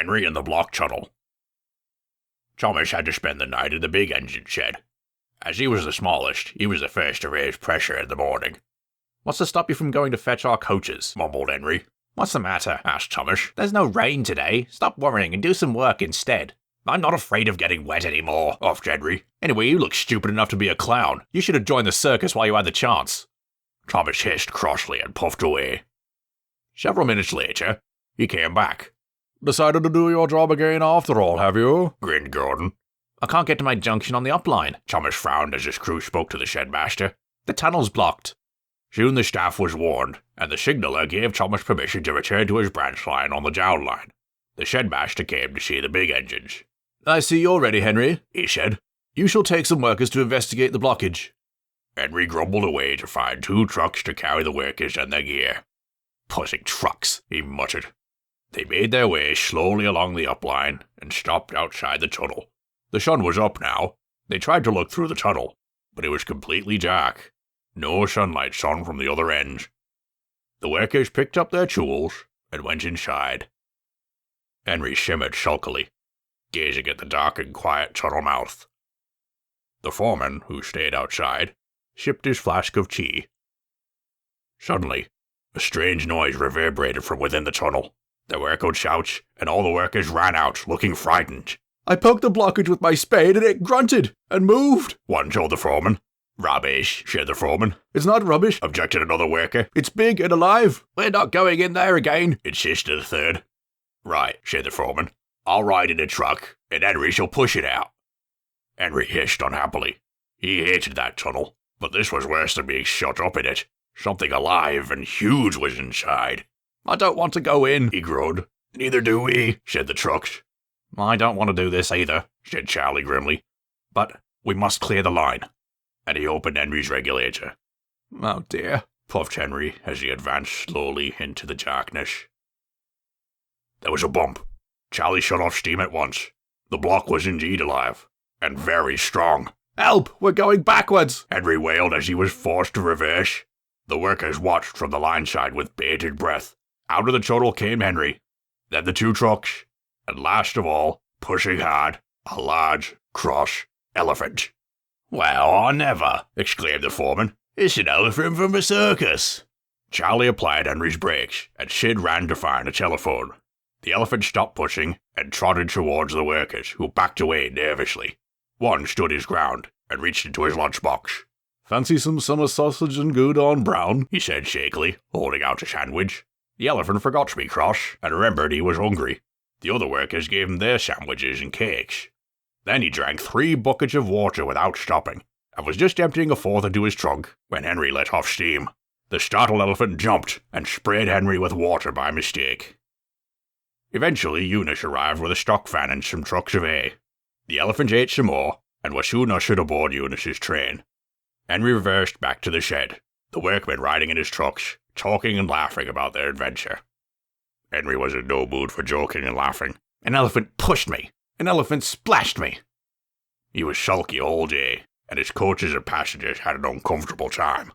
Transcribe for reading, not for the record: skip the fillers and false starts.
Enry and the block Chunnel. Thomas had to spend the night in the big engine shed. As he was the smallest, he was the first to raise pressure in the morning. "What's to stop you from going to fetch our coaches?" mumbled Enry. "What's the matter?" asked Thomas. "There's no rain today. Stop worrying and do some work instead." "I'm not afraid of getting wet anymore," offed Enry. "Anyway, you look stupid enough to be a clown. You should have joined the circus while you had the chance." Thomas hissed crossly and puffed away. Several minutes later, he came back. "Decided to do your job again after all, have you?" grinned Gordon. "I can't get to my junction on the upline." Thomas frowned as his crew spoke to the shed-master. "The tunnel's blocked." Soon the staff was warned, and the signaller gave Thomas permission to return to his branch line on the down line. The shed-master came to see the big engines. "I see you're ready, Henry," he said. "You shall take some workers to investigate the blockage." Enry grumbled away to find 2 trucks to carry the workers and their gear. "Pussing trucks," he muttered. They made their way slowly along the upline and stopped outside the tunnel. The sun was up now. They tried to look through the tunnel, but it was completely dark. No sunlight shone from the other end. The workers picked up their tools and went inside. Enry shimmered sulkily, gazing at the dark and quiet tunnel mouth. The foreman, who stayed outside, sipped his flask of tea. Suddenly, a strange noise reverberated from within the tunnel. There were echoed shouts, and all the workers ran out, looking frightened. "I poked the blockage with my spade and it grunted and moved," one told the foreman. "Rubbish," said the foreman. "It's not rubbish," objected another worker. "It's big and alive." "We're not going in there again," insisted a third. "Right," said the foreman. "I'll ride in a truck, and Enry shall push it out." Enry hissed unhappily. He hated that tunnel, but this was worse than being shut up in it. Something alive and huge was inside. "I don't want to go in," he groaned. "Neither do we," said the trucks. "I don't want to do this either," said Charlie grimly. "But we must clear the line." And he opened Enry's regulator. "Oh dear," puffed Enry as he advanced slowly into the darkness. There was a bump. Charlie shut off steam at once. The block was indeed alive, and very strong. "Help! We're going backwards!" Enry wailed as he was forced to reverse. The workers watched from the line side with bated breath. Out of the tunnel came Enry, then the 2 trucks, and last of all, pushing hard, a large, cross elephant. "Well, I never!" exclaimed the foreman. "It's an elephant from a circus." Charlie applied Enry's brakes, and Sid ran to find a telephone. The elephant stopped pushing and trotted towards the workers, who backed away nervously. One stood his ground and reached into his lunchbox. "Fancy some summer sausage and gouda brown," he said shakily, holding out a sandwich. The elephant forgot to be cross and remembered he was hungry. The other workers gave him their sandwiches and cakes. Then he drank 3 buckets of water without stopping, and was just emptying a 4th into his trunk when Enry let off steam. The startled elephant jumped and sprayed Enry with water by mistake. Eventually, Eunice arrived with a stock fan and some trucks of hay. The elephant ate some more, and was soon ushered aboard Eunice's train. Enry reversed back to the shed, the workmen riding in his trucks, talking and laughing about their adventure. Enry was in no mood for joking and laughing. "An elephant pushed me. An elephant splashed me." He was sulky all day, and his coaches and passengers had an uncomfortable time.